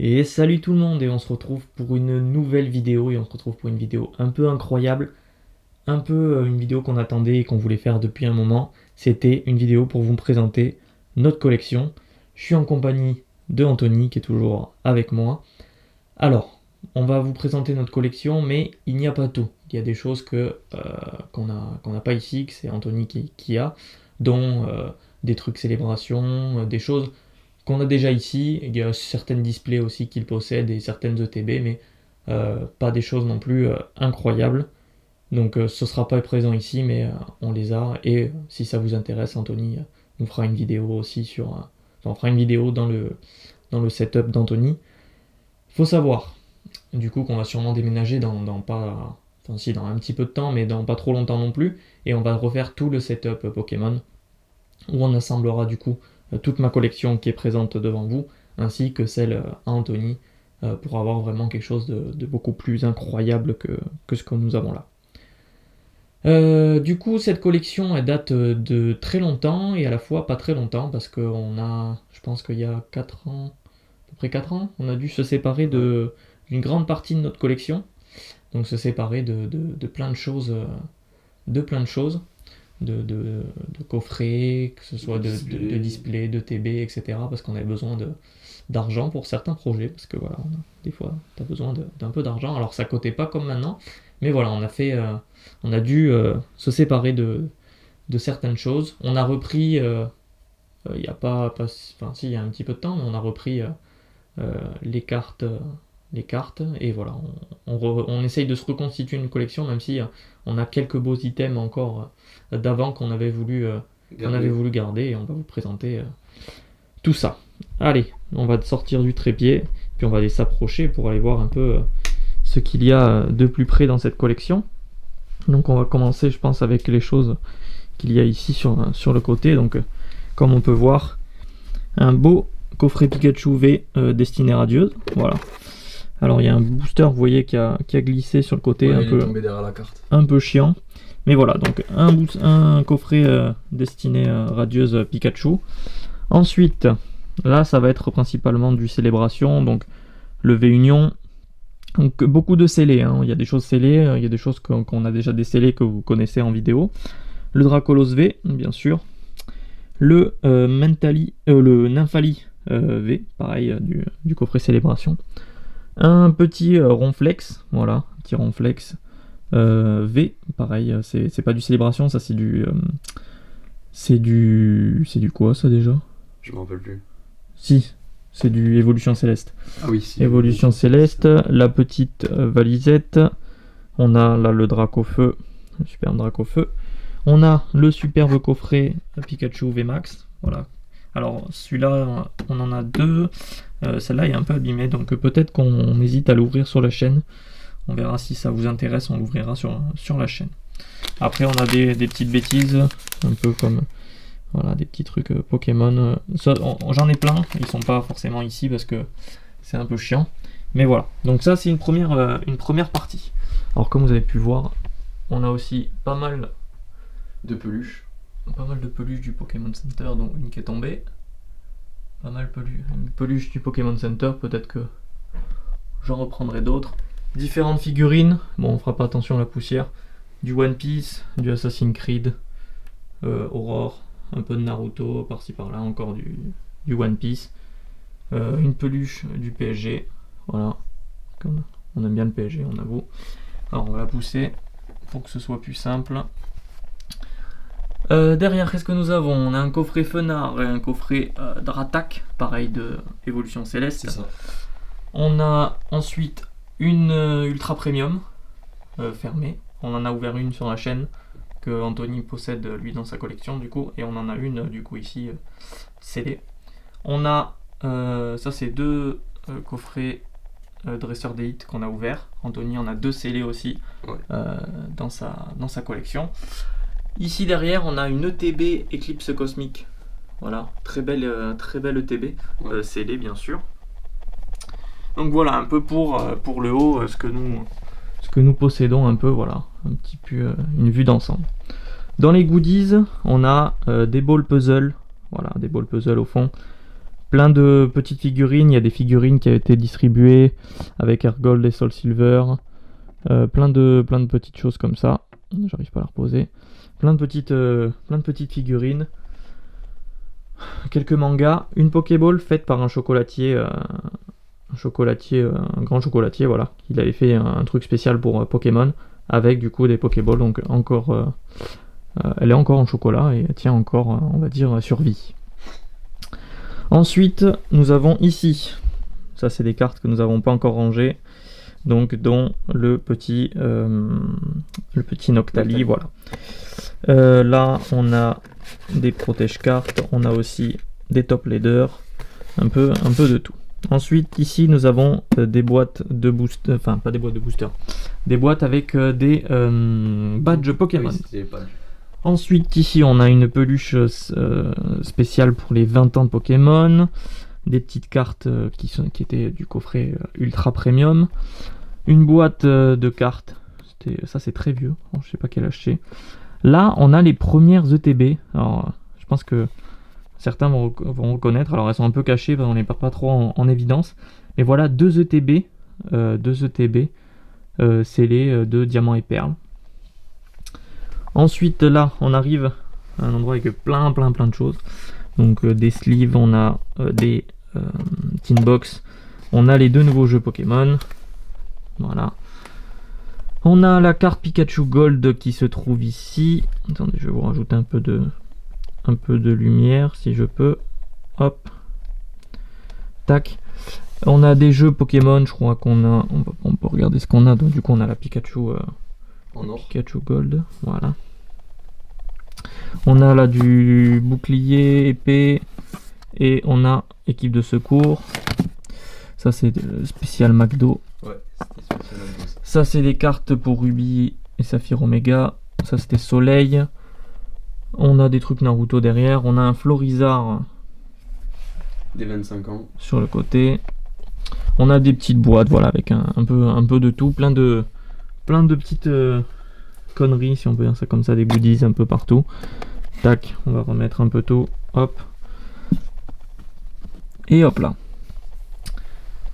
Et salut tout le monde, et on se retrouve pour une nouvelle vidéo, et on se retrouve pour une vidéo un peu incroyable, un peu une vidéo qu'on attendait et qu'on voulait faire depuis un moment. C'était une vidéo pour vous présenter notre collection. Je suis en compagnie de Anthony qui est toujours avec moi. Alors, on va vous présenter notre collection, mais il n'y a pas tout. Il y a des choses qu'on n'a pas ici, que c'est Anthony qui a, dont des trucs célébration, des choses qu'on a déjà ici. Il y a certaines displays aussi qu'il possède et certaines ETB, mais pas des choses non plus incroyables. Donc ce sera pas présent ici, mais on les a. Et si ça vous intéresse, Anthony nous fera une vidéo aussi on fera une vidéo dans le setup d'Anthony. Faut savoir, du coup, qu'on va sûrement déménager dans pas... Enfin si, dans un petit peu de temps, mais dans pas trop longtemps non plus. Et on va refaire tout le setup Pokémon, où on assemblera du coup toute ma collection qui est présente devant vous, ainsi que celle à Anthony, pour avoir vraiment quelque chose de beaucoup plus incroyable que ce que nous avons là. Du coup, cette collection, elle date de très longtemps, et à la fois pas très longtemps, parce qu'on a, je pense qu'il y a 4 ans, à peu près 4 ans, on a dû se séparer d'une grande partie de notre collection, donc se séparer de plein de choses, de coffrets, que ce soit de display, de TB, etc. Parce qu'on avait besoin d'argent pour certains projets, parce que voilà, des fois, tu as besoin d'un peu d'argent. Alors ça coûtait pas comme maintenant, mais voilà, on a dû se séparer de certaines choses. On a repris, il y a enfin si, il y a un petit peu de temps, mais on a repris les cartes. Et voilà, on essaye de se reconstituer une collection, même si on a quelques beaux items encore d'avant qu'on avait voulu garder, et on va vous présenter tout ça. Allez, on va sortir du trépied, puis on va aller s'approcher pour aller voir un peu ce qu'il y a de plus près dans cette collection. Donc on va commencer, je pense, avec les choses qu'il y a ici sur le côté. Donc comme on peut voir, un beau coffret Pikachu V destiné radieuse, voilà. Alors il y a un booster, vous voyez, qui a glissé sur le côté, ouais, il est tombé derrière la carte. Un peu chiant. Mais voilà, donc un coffret destiné radieuse Pikachu. Ensuite, là ça va être principalement du célébration, donc le V-Union. Donc beaucoup de scellés, hein. Il y a des choses scellées, il y a des choses qu'on a déjà décelées que vous connaissez en vidéo. Le Dracolos V, bien sûr. Le le Nymphali V, pareil, du coffret célébration. Un petit ronflex, voilà, petit ronflex V, pareil, c'est pas du célébration, ça c'est du... c'est du quoi ça déjà? Je m'en rappelle plus. Si, c'est du Évolution Céleste. Ah oui, si. Évolution Céleste, la petite valisette, on a là le Dracofeu, le superbe Dracofeu. On a le superbe coffret Pikachu VMAX, voilà. Alors celui-là, on en a deux. Celle-là est un peu abîmée, donc peut-être qu'on hésite à l'ouvrir sur la chaîne. On verra si ça vous intéresse, on l'ouvrira sur la chaîne. Après, on a des petites bêtises, un peu comme voilà, des petits trucs Pokémon. J'en ai plein, ils sont pas forcément ici parce que c'est un peu chiant. Mais voilà, donc ça c'est une première partie. Alors comme vous avez pu voir, on a aussi pas mal de peluches. Du Pokémon Center, dont une qui est tombée. Pas mal une peluche du Pokémon Center, peut-être que j'en reprendrai d'autres. Différentes figurines, bon on fera pas attention à la poussière. Du One Piece, du Assassin's Creed, Aurore, un peu de Naruto, par-ci par-là, encore du One Piece. Une peluche du PSG, voilà. On aime bien le PSG, on avoue. Alors on va la pousser pour que ce soit plus simple. Derrière, qu'est-ce que nous avons? On a un coffret Fenard et un coffret Dratak, pareil de Évolution Céleste. C'est ça. On a ensuite une Ultra Premium fermée. On en a ouvert une sur la chaîne que Anthony possède lui dans sa collection du coup, et on en a une du coup ici scellée. On a ça c'est deux coffrets Dresseur d'élite qu'on a ouvert. Anthony en a deux scellés aussi, ouais. dans sa collection. Ici derrière, on a une ETB Eclipse Cosmique. Voilà, très belle ETB, ouais. Scellée bien sûr. Donc voilà, un peu pour le haut, ce que nous possédons un peu, voilà, un petit peu une vue d'ensemble. Dans les goodies, on a des balls puzzle, voilà, des balls puzzle au fond, Plein de petites figurines, il y a des figurines qui ont été distribuées avec Air Gold et Soul Silver. Plein de petites choses comme ça. J'arrive pas à la reposer. Plein de petites figurines. Quelques mangas. Une Pokéball faite par un chocolatier. Un grand chocolatier, voilà. Il avait fait un truc spécial pour Pokémon. Avec du coup des Pokéballs. Donc encore... elle est encore en chocolat et elle tient encore, on va dire, survie. Ensuite, nous avons ici, ça c'est des cartes que nous n'avons pas encore rangées, donc dont le petit Noctali, voilà. Là, on a des protège-cartes, on a aussi des top leaders, un peu de tout. Ensuite, ici, nous avons des boîtes de booster, enfin pas des boîtes de booster, des boîtes avec des badges Pokémon. Oui, Ensuite, ici, on a une peluche spéciale pour les 20 ans de Pokémon. Des petites cartes qui étaient du coffret ultra premium. Une boîte de cartes. Ça, c'est très vieux. Bon, je sais pas quel âge c'est. Là, on a les premières ETB. Alors, je pense que certains vont reconnaître. Alors, elles sont un peu cachées, on n'est pas trop en évidence. Mais voilà, deux ETB. Scellés de diamants et perles. Ensuite, là, on arrive à un endroit avec plein de choses. Donc, des sleeves, on a des tin box. On a les deux nouveaux jeux Pokémon. Voilà. On a la carte Pikachu Gold qui se trouve ici. Attendez, je vais vous rajouter un peu de lumière si je peux. Hop. Tac. On a des jeux Pokémon, je crois qu'on a... On peut regarder ce qu'on a. Donc, du coup, on a la Pikachu... en or. Pikachu Gold, voilà. On a là du bouclier, épée, et on a équipe de secours. Ça c'est spécial McDo. Ouais, c'était spécial McDo. Ça c'est des cartes pour Ruby et Saphir Omega. Ça c'était Soleil. On a des trucs Naruto derrière. On a un Florizard. Des 25 ans. Sur le côté. On a des petites boîtes, voilà, avec un peu de tout, plein de petites conneries, si on peut dire ça comme ça, des goodies un peu partout. Tac, on va remettre un peu tout, hop. Et hop là.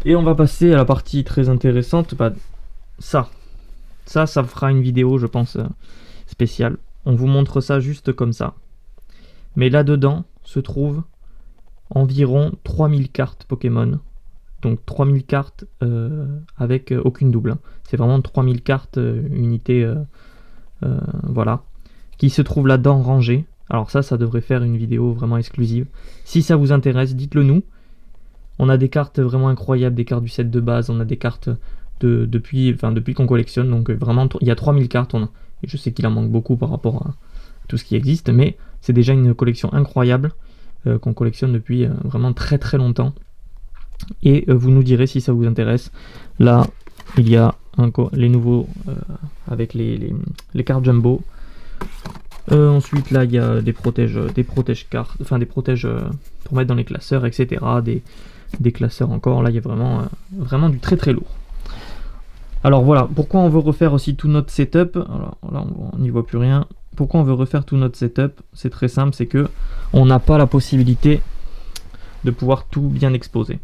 Et on va passer à la partie très intéressante, ça fera une vidéo, je pense, spéciale. On vous montre ça juste comme ça. Mais là-dedans se trouvent environ 3000 cartes Pokémon. Donc 3000 cartes avec aucune double. Hein. C'est vraiment 3000 cartes unités, voilà, qui se trouvent là-dedans rangées. Alors ça devrait faire une vidéo vraiment exclusive. Si ça vous intéresse, dites-le nous. On a des cartes vraiment incroyables, des cartes du set de base, on a des cartes depuis qu'on collectionne. Donc vraiment, il y a 3000 cartes. Et je sais qu'il en manque beaucoup par rapport à tout ce qui existe, mais c'est déjà une collection incroyable qu'on collectionne depuis vraiment très longtemps. Et vous nous direz si ça vous intéresse. Là, il y a les nouveaux avec les cartes jumbo. Ensuite, là, il y a des protèges cartes, enfin des protèges pour mettre dans les classeurs, etc. Des classeurs encore. Là, il y a vraiment du très lourd. Alors voilà, pourquoi on veut refaire aussi tout notre setup. Alors là, on n'y voit plus rien. Pourquoi on veut refaire tout notre setup? C'est très simple, c'est que on n'a pas la possibilité de pouvoir tout bien exposer.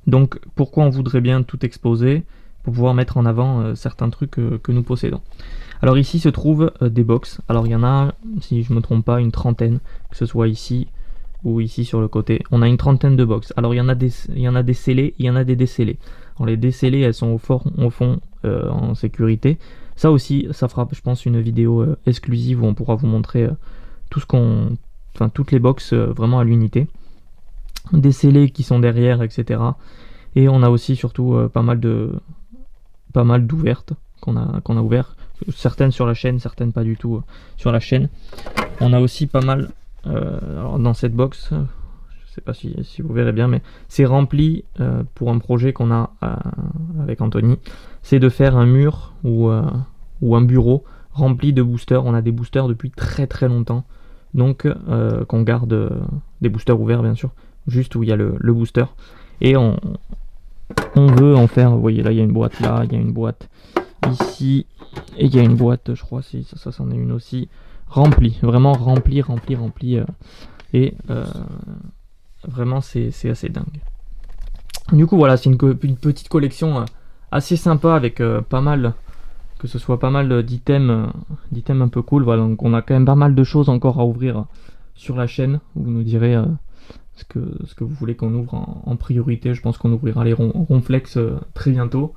Donc pourquoi on voudrait bien tout exposer? Pour pouvoir mettre en avant certains trucs que nous possédons. Alors ici se trouvent des box. Alors il y en a, si je ne me trompe pas, une trentaine, que ce soit ici ou ici sur le côté. On a une trentaine de box. Alors il y en a des scellés, il y en a des décellés. Alors les décellés, elles sont au fond en sécurité. Ça aussi, ça fera, je pense, une vidéo exclusive où on pourra vous montrer toutes les box vraiment à l'unité. Des scellés qui sont derrière, etc. Et on a aussi surtout pas mal d'ouvertes qu'on a ouvert. Certaines sur la chaîne, certaines pas du tout sur la chaîne. On a aussi pas mal alors dans cette box, je sais pas si vous verrez bien, mais c'est rempli pour un projet qu'on a avec Anthony. C'est de faire un mur ou un bureau rempli de boosters. On a des boosters depuis très longtemps. Donc qu'on garde des boosters ouverts bien sûr, juste où il y a le booster. Et on veut en faire, vous voyez là il y a une boîte là, il y a une boîte ici, et il y a une boîte, je crois, si ça c'en est une aussi, remplie, vraiment remplie. Et Vraiment, c'est assez dingue. Du coup, voilà, c'est une petite collection assez sympa avec pas mal, que ce soit pas mal d'items un peu cool. Voilà, donc on a quand même pas mal de choses encore à ouvrir sur la chaîne. Vous nous direz ce que vous voulez qu'on ouvre en priorité. Je pense qu'on ouvrira les ronflex très bientôt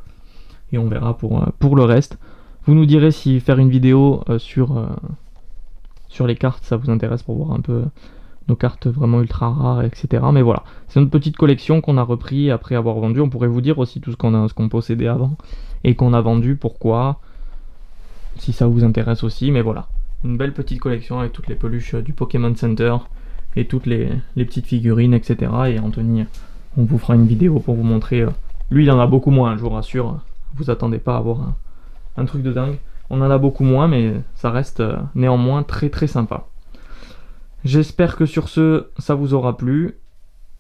et on verra pour le reste. Vous nous direz si faire une vidéo sur les cartes ça vous intéresse pour voir un peu nos cartes vraiment ultra rares, etc. Mais voilà, c'est notre petite collection qu'on a repris après avoir vendu. On pourrait vous dire aussi tout ce qu'on possédait avant et qu'on a vendu, pourquoi, si ça vous intéresse aussi. Mais voilà, une belle petite collection avec toutes les peluches du Pokémon Center et toutes les petites figurines, etc. Et Anthony, on vous fera une vidéo pour vous montrer. Lui, il en a beaucoup moins, je vous rassure. Vous attendez pas à avoir un truc de dingue. On en a beaucoup moins, mais ça reste néanmoins très très sympa. J'espère que sur ce, ça vous aura plu.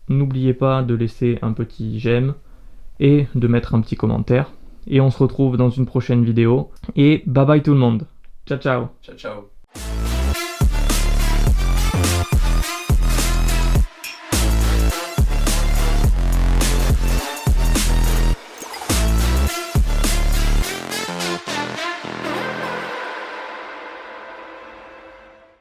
N'oubliez pas de laisser un petit j'aime et de mettre un petit commentaire. Et on se retrouve dans une prochaine vidéo. Et bye bye tout le monde. Ciao ciao. Ciao, ciao.